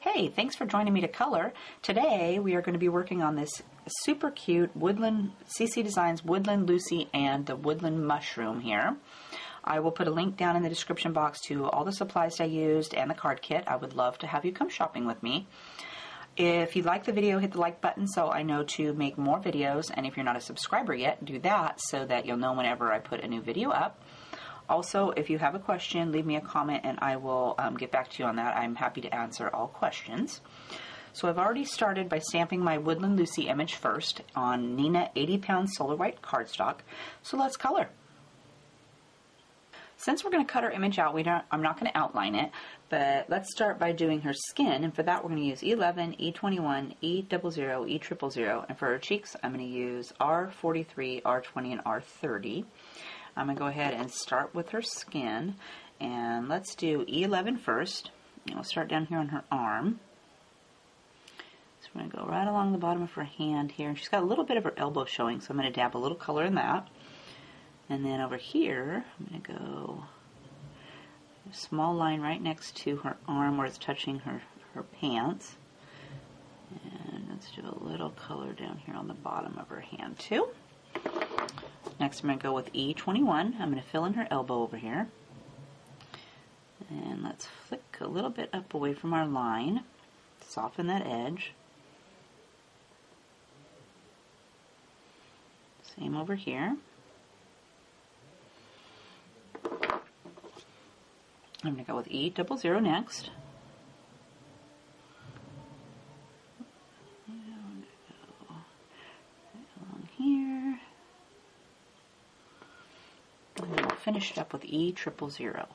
Hey, thanks for joining me to color. Today we are going to be working on this super cute Woodland, CC Designs Woodland Lucy and the Woodland Mushroom here. I will put a link down in the description box to all the supplies I used and the card kit. I would love to have you come shopping with me. If you like the video, hit the like button so I know to make more videos, and if you're not a subscriber yet, do that so that you'll know whenever I put a new video up. Also, if you have a question, leave me a comment and I will get back to you on that. I'm happy to answer all questions. So I've already started by stamping my Woodland Lucy image first on Neenah 80-pound Solar White cardstock. So let's color. Since we're going to cut our image out, I'm not going to outline it, but let's start by doing her skin, and for that we're going to use E11, E21, E00, E000, and for her cheeks I'm going to use R43, R20, and R30. I'm going to go ahead and start with her skin, and let's do E11 first. And we'll start down here on her arm. So we're going to go right along the bottom of her hand here, and she's got a little bit of her elbow showing, so I'm going to dab a little color in that. And then over here, I'm going to go a small line right next to her arm where it's touching her pants. And let's do a little color down here on the bottom of her hand too. Next I'm going to go with E21. I'm going to fill in her elbow over here. And let's flick a little bit up away from our line. Soften that edge. Same over here. I'm going to go with E00 next. I'm going to go right along here. And then we'll finish it up with E000.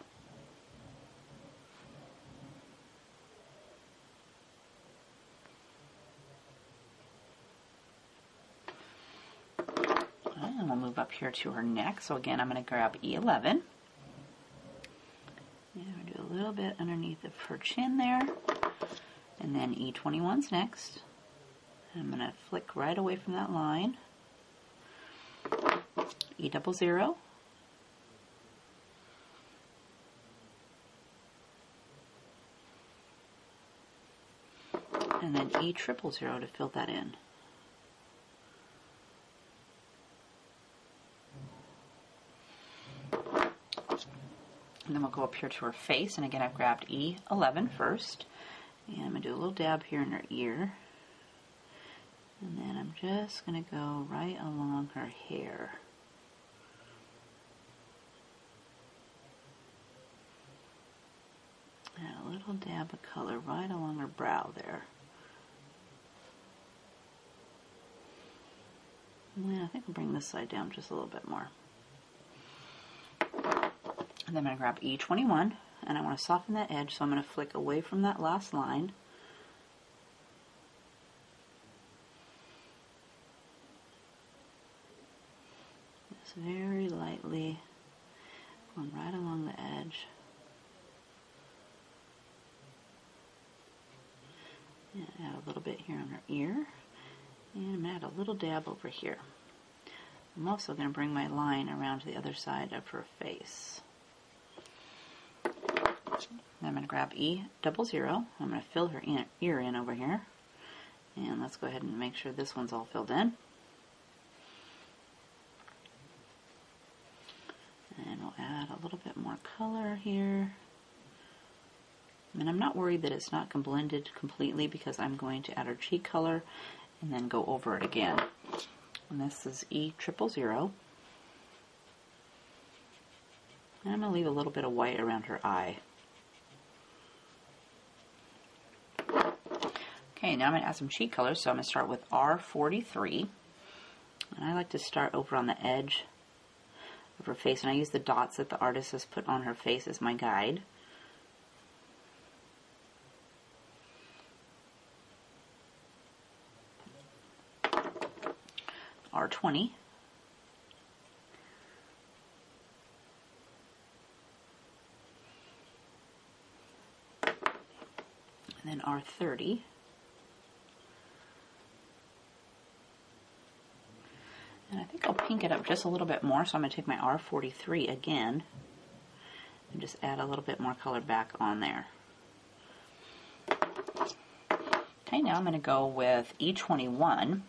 And we'll move up here to her neck. So again, I'm going to grab E11. And we'll do a little bit underneath of her chin there. And then E21's next. I'm going to flick right away from that line. E00. And then E000 to fill that in. And then we'll go up here to her face, and again I've grabbed E11 first, and I'm going to do a little dab here in her ear, and then I'm just going to go right along her hair. And a little dab of color right along her brow there. And then I think I'll bring this side down just a little bit more. And then I'm going to grab E21, and I want to soften that edge, so I'm going to flick away from that last line. Just very lightly going right along the edge. And add a little bit here on her ear, and I'm going to add a little dab over here. I'm also going to bring my line around to the other side of her face. Then I'm going to grab E00. I'm going to fill her ear in over here. And let's go ahead and make sure this one's all filled in. And we'll add a little bit more color here. And I'm not worried that it's not blended completely because I'm going to add our cheek color and then go over it again. And this is E000. And I'm going to leave a little bit of white around her eye. Okay, now I'm going to add some cheek colors, so I'm going to start with R43. And I like to start over on the edge of her face, and I use the dots that the artist has put on her face as my guide. R20. And then R30. And I think I'll pink it up just a little bit more, so I'm going to take my R43 again and just add a little bit more color back on there. Okay, now I'm going to go with E21. And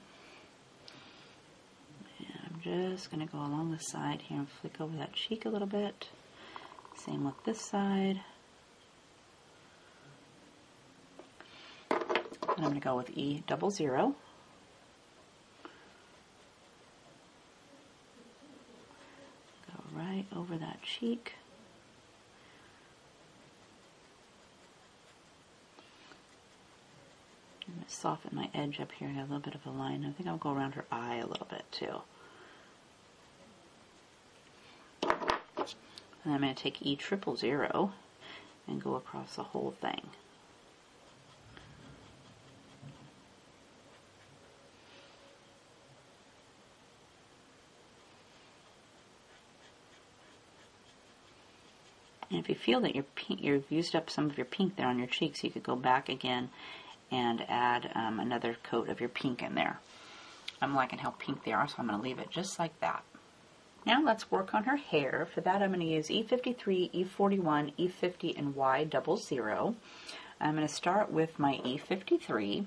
I'm just going to go along the side here and flick over that cheek a little bit. Same with this side. And I'm going to go with E00. Go right over that cheek. I'm going to soften my edge up here. I got a little bit of a line. I think I'll go around her eye a little bit too. And I'm going to take E000 and go across the whole thing. And if you feel that you've used up some of your pink there on your cheeks, you could go back again and add another coat of your pink in there. I'm liking how pink they are, so I'm going to leave it just like that. Now let's work on her hair. For that I'm going to use E53, E41, E50, and Y00. I'm going to start with my E53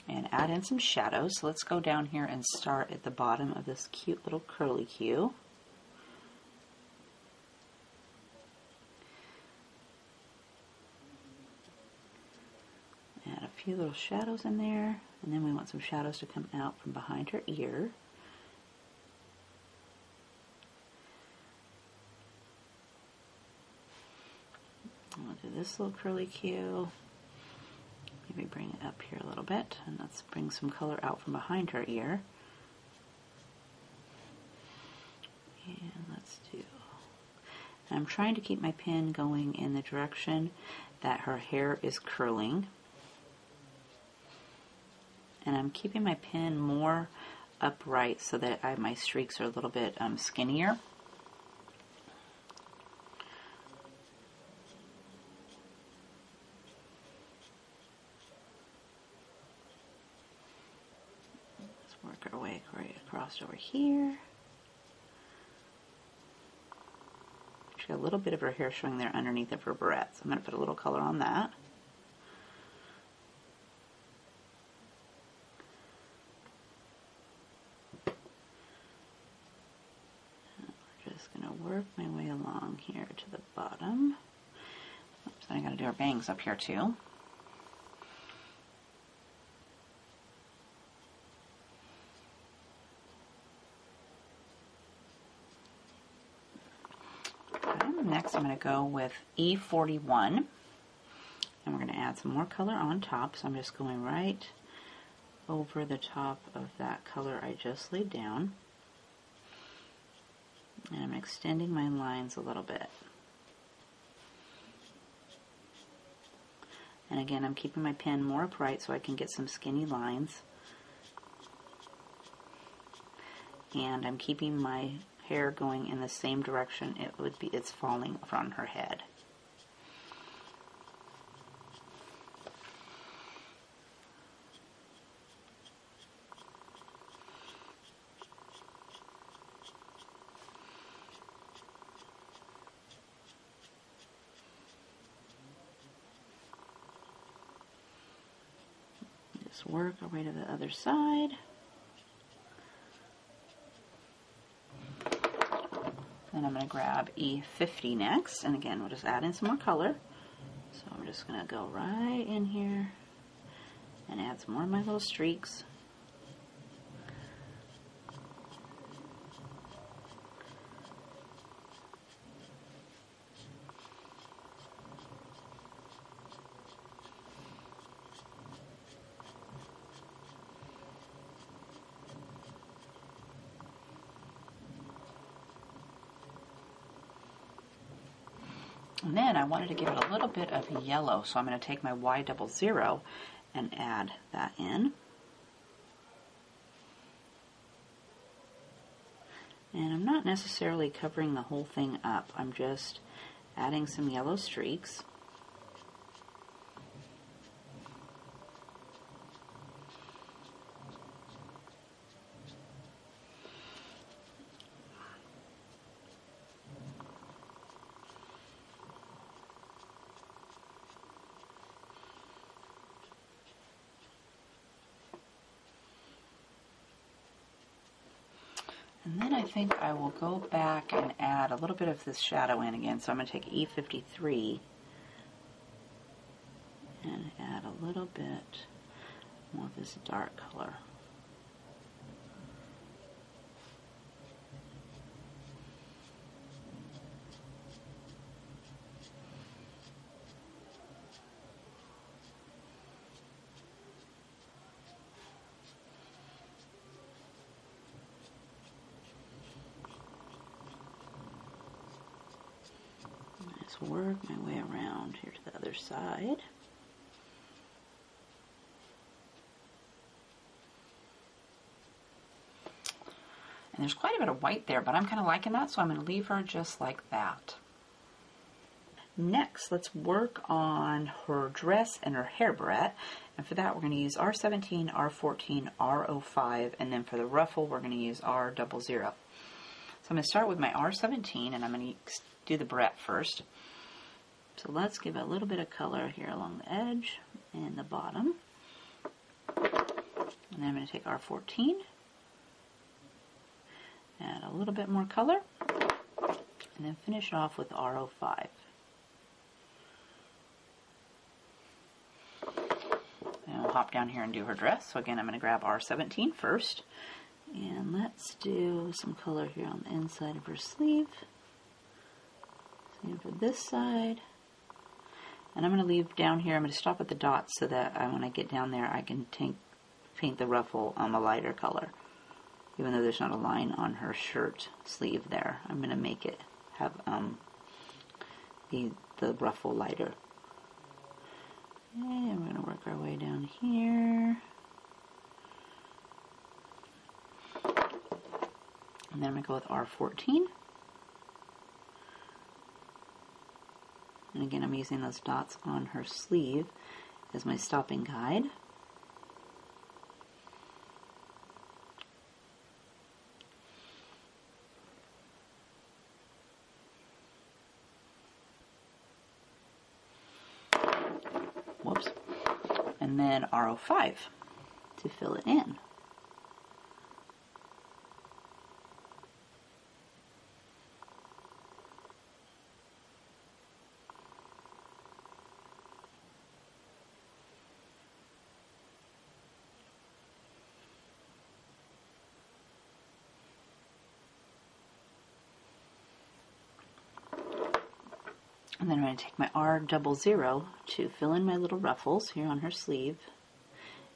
and add in some shadows. So let's go down here and start at the bottom of this cute little curly Q. Add a few little shadows in there, and then we want some shadows to come out from behind her ear. We'll do this little curly Q. Maybe bring it up here a little bit, and let's bring some color out from behind her ear. And let's do... And I'm trying to keep my pen going in the direction that her hair is curling. And I'm keeping my pen more upright so that my streaks are a little bit skinnier. Let's work our way right across over here. She's got a little bit of her hair showing there underneath of her barrette, so I'm going to put a little color on that. Work my way along here to the bottom. Oops, I got to do our bangs up here too. Okay, next I'm going to go with E41, and we're going to add some more color on top. So I'm just going right over the top of that color I just laid down. And I'm extending my lines a little bit. And again, I'm keeping my pen more upright so I can get some skinny lines. And I'm keeping my hair going in the same direction it's falling from her head. Work our way to the other side. Then I'm going to grab E50 next, and again we'll just add in some more color. So I'm just going to go right in here and add some more of my little streaks. And then I wanted to give it a little bit of yellow, so I'm going to take my Y00 and add that in. And I'm not necessarily covering the whole thing up. I'm just adding some yellow streaks. And then I think I will go back and add a little bit of this shadow in again. So I'm going to take E53 and add a little bit more of this dark color. Work my way around here to the other side. And there's quite a bit of white there, but I'm kind of liking that, so I'm going to leave her just like that. Next, let's work on her dress and her hair barrette. And for that, we're going to use R17, R14, R05, and then for the ruffle, we're going to use R00. So I'm going to start with my R17, and I'm going to do the barrette first. So let's give it a little bit of color here along the edge and the bottom. And then I'm going to take R14, add a little bit more color, and then finish off with R05. And we'll hop down here and do her dress. So again, I'm going to grab R17 first. And let's do some color here on the inside of her sleeve. Same for this side. And I'm going to leave down here, I'm going to stop at the dots so that when I get down there I can paint the ruffle a lighter color. Even though there's not a line on her shirt sleeve there, I'm going to make it have the ruffle lighter. And we're going to work our way down here. And then I'm going to go with R14. And again, I'm using those dots on her sleeve as my stopping guide. Whoops. And then R05 to fill it in. And then I'm going to take my R00 to fill in my little ruffles here on her sleeve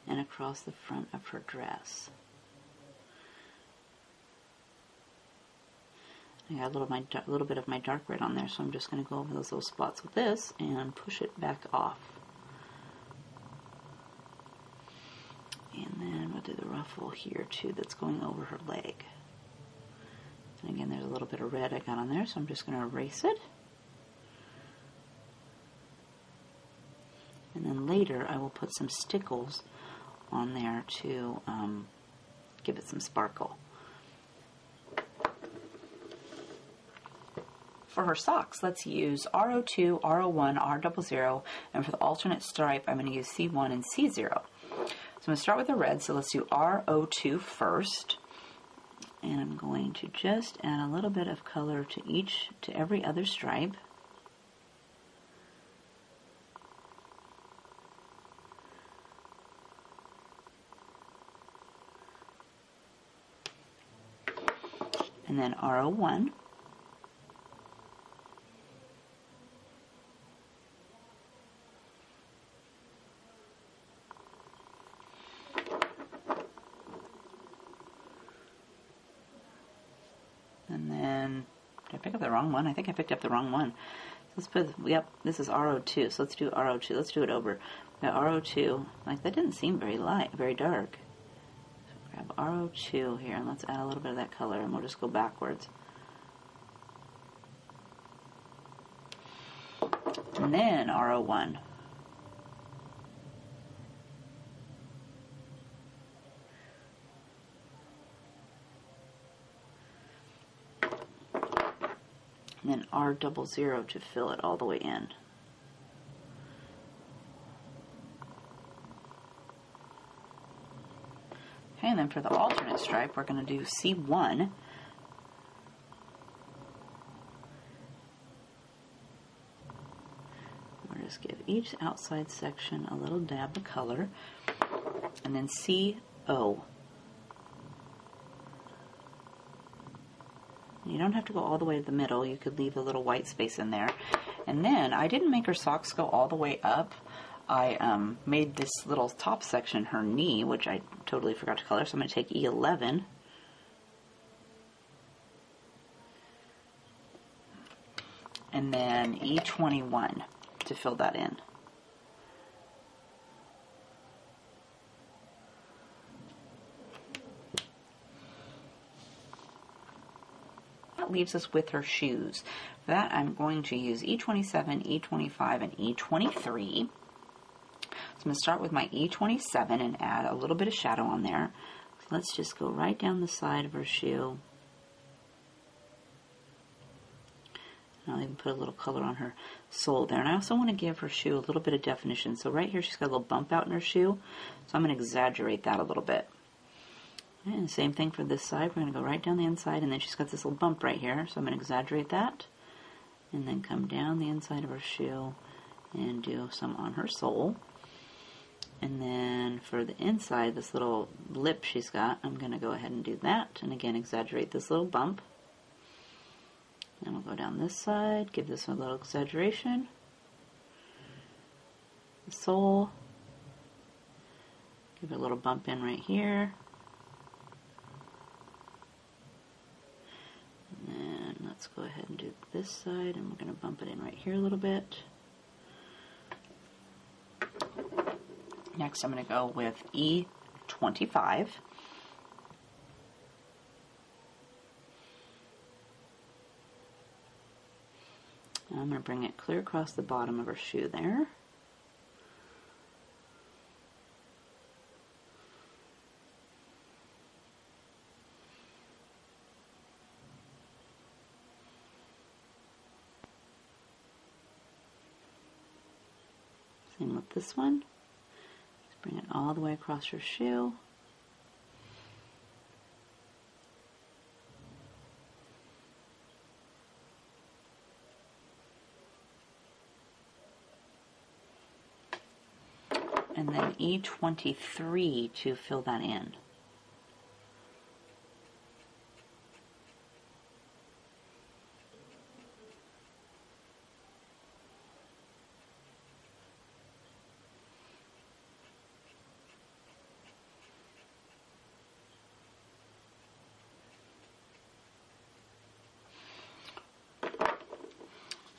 and across the front of her dress. I got a little bit of my dark red on there, so I'm just going to go over those little spots with this and push it back off. And then we'll do the ruffle here too that's going over her leg. And again, there's a little bit of red I got on there, so I'm just going to erase it. And then later I will put some stickles on there to give it some sparkle. For her socks, let's use R02, R01, R00, and for the alternate stripe, I'm going to use C1 and C0. So I'm going to start with the red, so let's do R02 first. And I'm going to just add a little bit of color to every other stripe. And then R01. And then, did I pick up the wrong one? I think I picked up the wrong one. Let's put, yep, this is R02, so let's do R02. Let's do it over. We got R02, like that didn't seem very light, very dark. So Grab RO2 here, and let's add a little bit of that color, and we'll just go backwards. And then RO1. And then R00 to fill it all the way in. Okay, and then for the alternate stripe, we're going to do C1. We'll just give each outside section a little dab of color. And then CO. You don't have to go all the way to the middle. You could leave a little white space in there. And then I didn't make her socks go all the way up. I made this little top section her knee, which I totally forgot to color. So I'm going to take E11. And then E21 to fill that in. Leaves us with her shoes. For that, I'm going to use E27, E25, and E23. So I'm going to start with my E27 and add a little bit of shadow on there. So let's just go right down the side of her shoe. I'll even put a little color on her sole there. And I also want to give her shoe a little bit of definition. So right here, she's got a little bump out in her shoe. So I'm going to exaggerate that a little bit. And same thing for this side. We're going to go right down the inside, and then she's got this little bump right here, so I'm going to exaggerate that. And then come down the inside of her shoe and do some on her sole. And then for the inside, this little lip she's got, I'm going to go ahead and do that. And again, exaggerate this little bump. And we'll go down this side, give this a little exaggeration. The sole. Give it a little bump in right here. And let's go ahead and do this side, and we're going to bump it in right here a little bit. Next, I'm going to go with E25. And I'm going to bring it clear across the bottom of her shoe there. Same with this one. Just bring it all the way across your shoe. And then E23 to fill that in.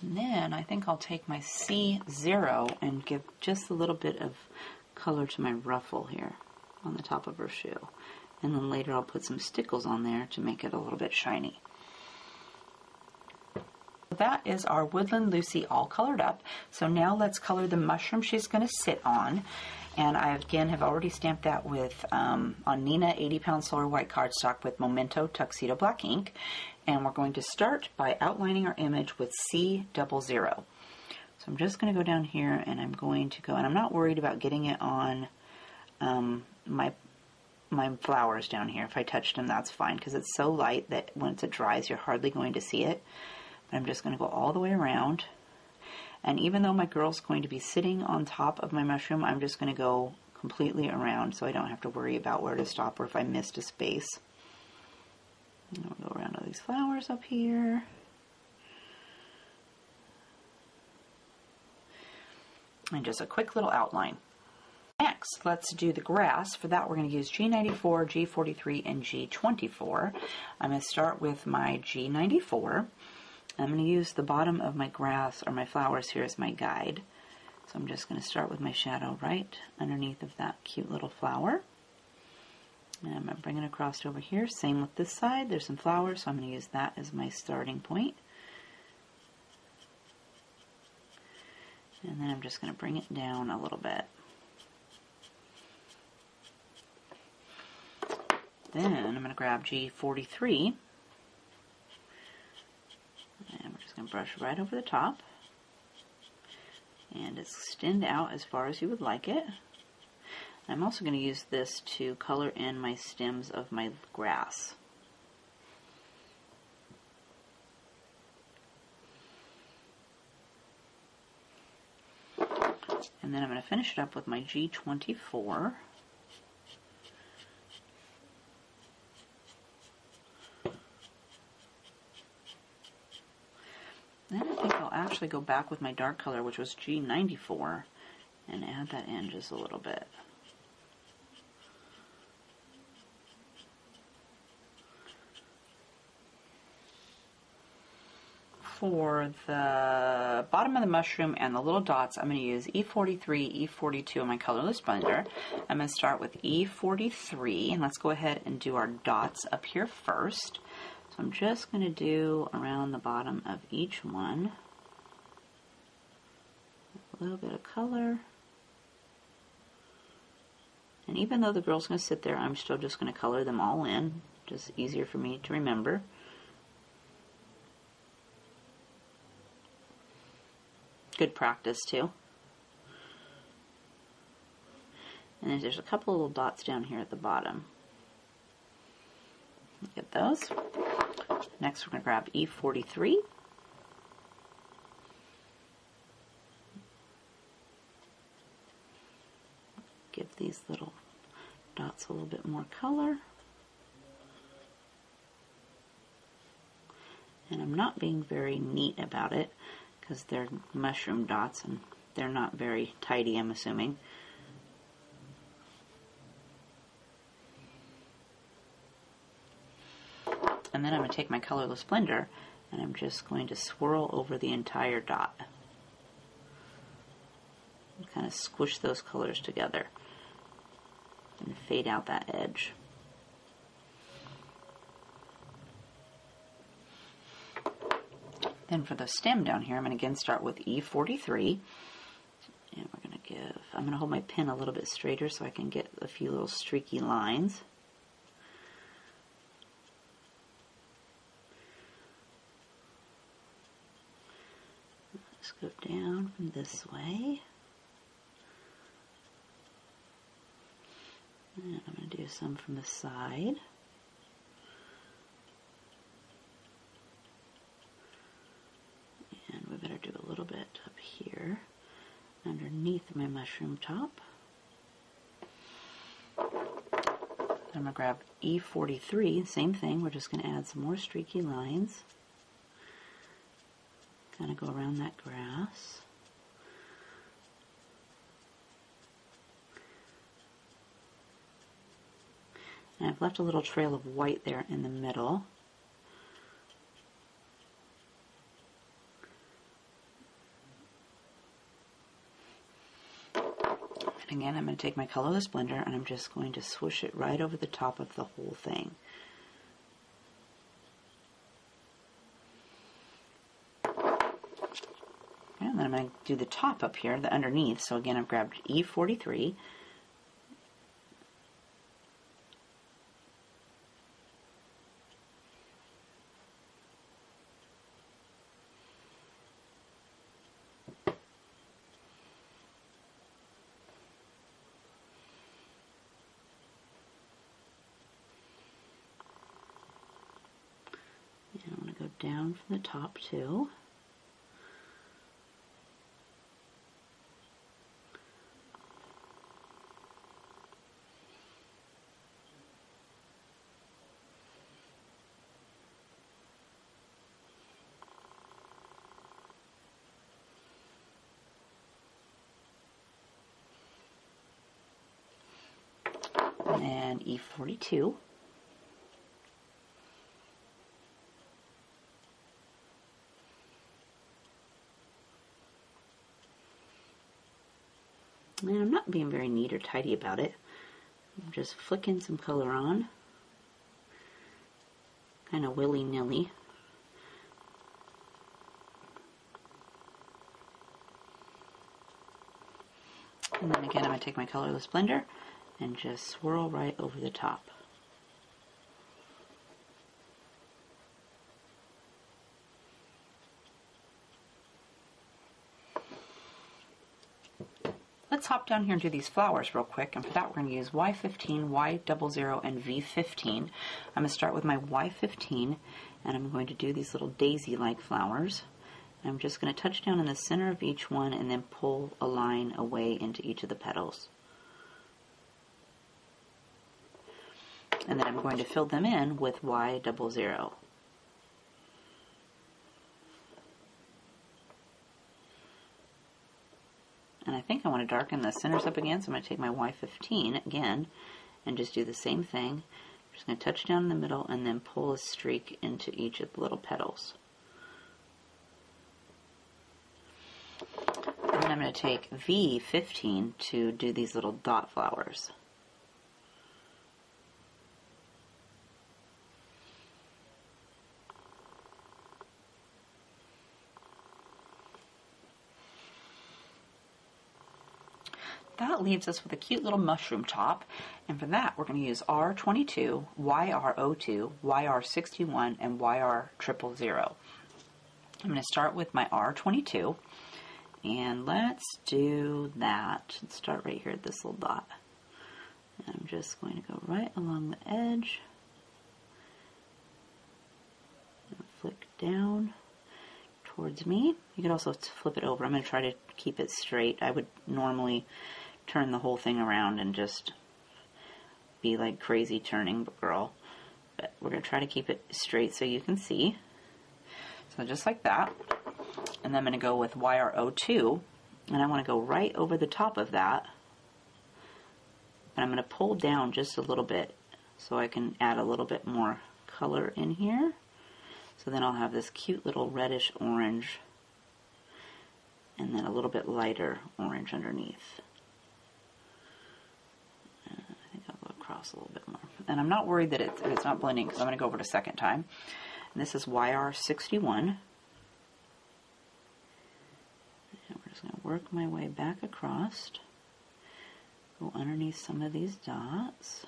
And then I think I'll take my C0 and give just a little bit of color to my ruffle here on the top of her shoe. And then later I'll put some stickles on there to make it a little bit shiny. That is our Woodland Lucy all colored up. So now let's color the mushroom she's going to sit on. And I, again, have already stamped that with, on Nina 80-pound solar white cardstock with Memento Tuxedo Black ink. And we're going to start by outlining our image with C00. So I'm just going to go down here, and I'm going to go, and I'm not worried about getting it on my flowers down here. If I touched them, that's fine, because it's so light that once it dries, you're hardly going to see it. But I'm just going to go all the way around. And even though my girl's going to be sitting on top of my mushroom, I'm just going to go completely around so I don't have to worry about where to stop or if I missed a space. And I'll go around all these flowers up here. And just a quick little outline. Next, let's do the grass. For that, we're going to use G94, G43, and G24. I'm going to start with my G94. I'm going to use the bottom of my grass or my flowers here as my guide. So I'm just going to start with my shadow right underneath of that cute little flower. And I'm going to bring it across over here. Same with this side. There's some flowers, so I'm going to use that as my starting point. And then I'm just going to bring it down a little bit. Then I'm going to grab G43. And we're just going to brush right over the top. And extend out as far as you would like it. I'm also going to use this to color in my stems of my grass. And then I'm going to finish it up with my G24. Then I think I'll actually go back with my dark color, which was G94, and add that in just a little bit. For the bottom of the mushroom and the little dots, I'm going to use E43, E42 on my colorless blender. I'm going to start with E43, and let's go ahead and do our dots up here first. So I'm just going to do around the bottom of each one a little bit of color. And even though the girl's going to sit there, I'm still just going to color them all in, just easier for me to remember. Good practice too. And then there's a couple of little dots down here at the bottom. Get those. Next we're going to grab E43. Give these little dots a little bit more color. And I'm not being very neat about it, because they're mushroom dots and they're not very tidy, I'm assuming. And then I'm going to take my colorless blender and I'm just going to swirl over the entire dot. And kind of squish those colors together and fade out that edge. Then for the stem down here, I'm going to again start with E43, and we're going to I'm going to hold my pen a little bit straighter so I can get a few little streaky lines. Let's go down from this way, and I'm going to do some from the side. And we better do a little bit up here underneath my mushroom top. Then I'm going to grab E43, same thing, we're just going to add some more streaky lines. Kind of go around that grass. And I've left a little trail of white there in the middle. And again, I'm going to take my colorless blender and I'm just going to swoosh it right over the top of the whole thing. And then I'm going to do the top up here, the underneath. So again, I've grabbed E43. And I'm going to go down from the top too. And E42. And I'm not being very neat or tidy about it. I'm just flicking some color on, kind of willy-nilly. And then again, I'm going to take my colorless blender and just swirl right over the top. Let's hop down here and do these flowers real quick, and for that we're going to use Y15, Y00, and V15. I'm going to start with my Y15, and I'm going to do these little daisy-like flowers. I'm just going to touch down in the center of each one and then pull a line away into each of the petals. And then I'm going to fill them in with Y00. And I think I want to darken the centers up again, so I'm going to take my Y15 again and just do the same thing. I'm just going to touch down in the middle and then pull a streak into each of the little petals. And then I'm going to take V15 to do these little dot flowers. That leaves us with a cute little mushroom top, and for that we're going to use R22, YR02, YR61, and YR000. I'm going to start with my R22, and let's do that. Let's start right here at this little dot. And I'm just going to go right along the edge, and flick down towards me. You could also flip it over. I'm going to try to keep it straight. I would normally turn the whole thing around and just be like crazy turning girl, but we're going to try to keep it straight so you can see. So just like that. And then I'm going to go with YR02, and I want to go right over the top of that, but I'm going to pull down just a little bit so I can add a little bit more color in here. So then I'll have this cute little reddish orange and then a little bit lighter orange underneath. I think I'll go across a little bit more. And I'm not worried that it's not blending, because I'm going to go over it a second time. And this is YR61. And we're just going to work my way back across, go underneath some of these dots.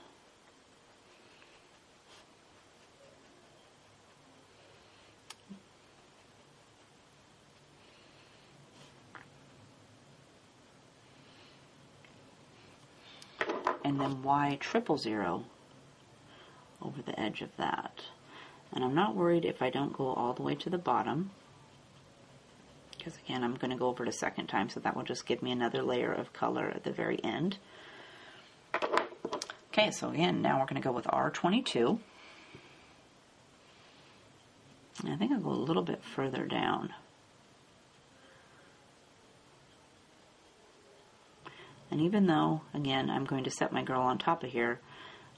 And then Y000 over the edge of that. And I'm not worried if I don't go all the way to the bottom, because again I'm going to go over it a second time, so that will just give me another layer of color at the very end. Okay, so again, now we're going to go with R22. And I think I'll go a little bit further down. And even though, again, I'm going to set my girl on top of here,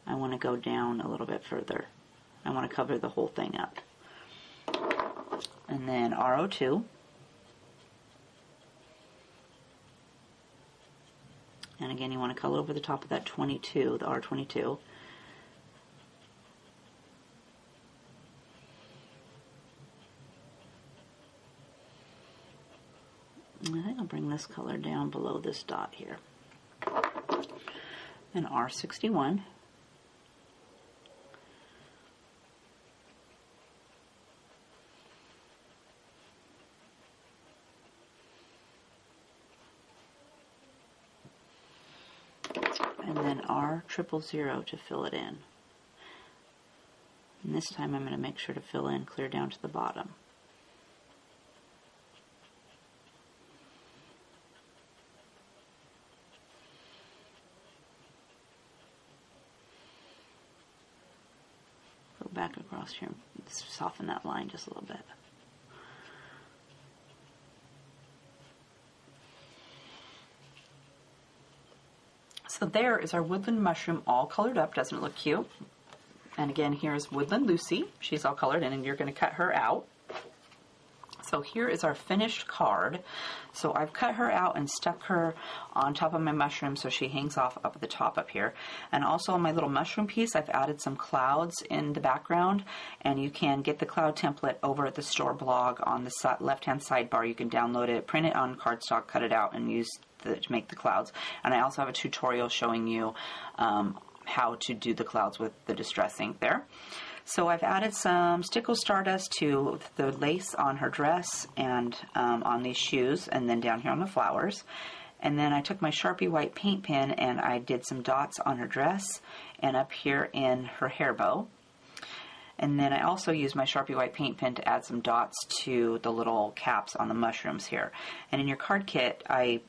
I want to go down a little bit further. I want to cover the whole thing up. And then R02. And again, you want to color over the top of that 22, the R22. And I think I'll bring this color down below this dot here. And R61. And then R000 to fill it in. And this time I'm going to make sure to fill in clear down to the bottom. Go back across here and soften that line just a little bit. So there is our woodland mushroom all colored up. Doesn't it look cute? And again, here's Woodland Lucy. She's all colored in, and you're going to cut her out. So So here is our finished card. So I've cut her out and stuck her on top of my mushroom so she hangs off up at the top up here. And also on my little mushroom piece, I've added some clouds in the background, and you can get the cloud template over at the store blog on the left-hand sidebar. You can download it, print it on cardstock, cut it out, and use to make the clouds. And I also have a tutorial showing you how to do the clouds with the distress ink there. So I've added some Stickle Stardust to the lace on her dress and on these shoes, and then down here on the flowers. And then I took my Sharpie white paint pen and I did some dots on her dress and up here in her hair bow. And then I also used my Sharpie white paint pen to add some dots to the little caps on the mushrooms here. And in your card kit,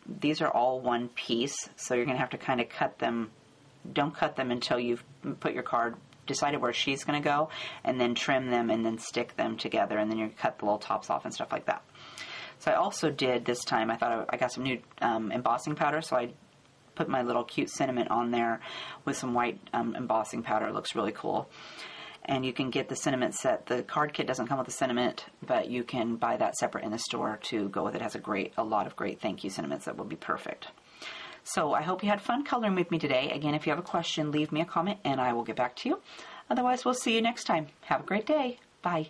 these are all one piece, so you're going to have to kind of cut them. Don't cut them until you've put your card, decided where she's going to go, and then trim them and then stick them together, and then you cut the little tops off and stuff like that. So I also did this time, I thought I got some new embossing powder, so I put my little cute sentiment on there with some white embossing powder. It looks really cool. And you can get the sentiment set. The card kit doesn't come with the sentiment, but you can buy that separate in the store to go with it. It has a lot of great thank you sentiments that will be perfect. So I hope you had fun coloring with me today. Again, if you have a question, leave me a comment and I will get back to you. Otherwise, we'll see you next time. Have a great day. Bye.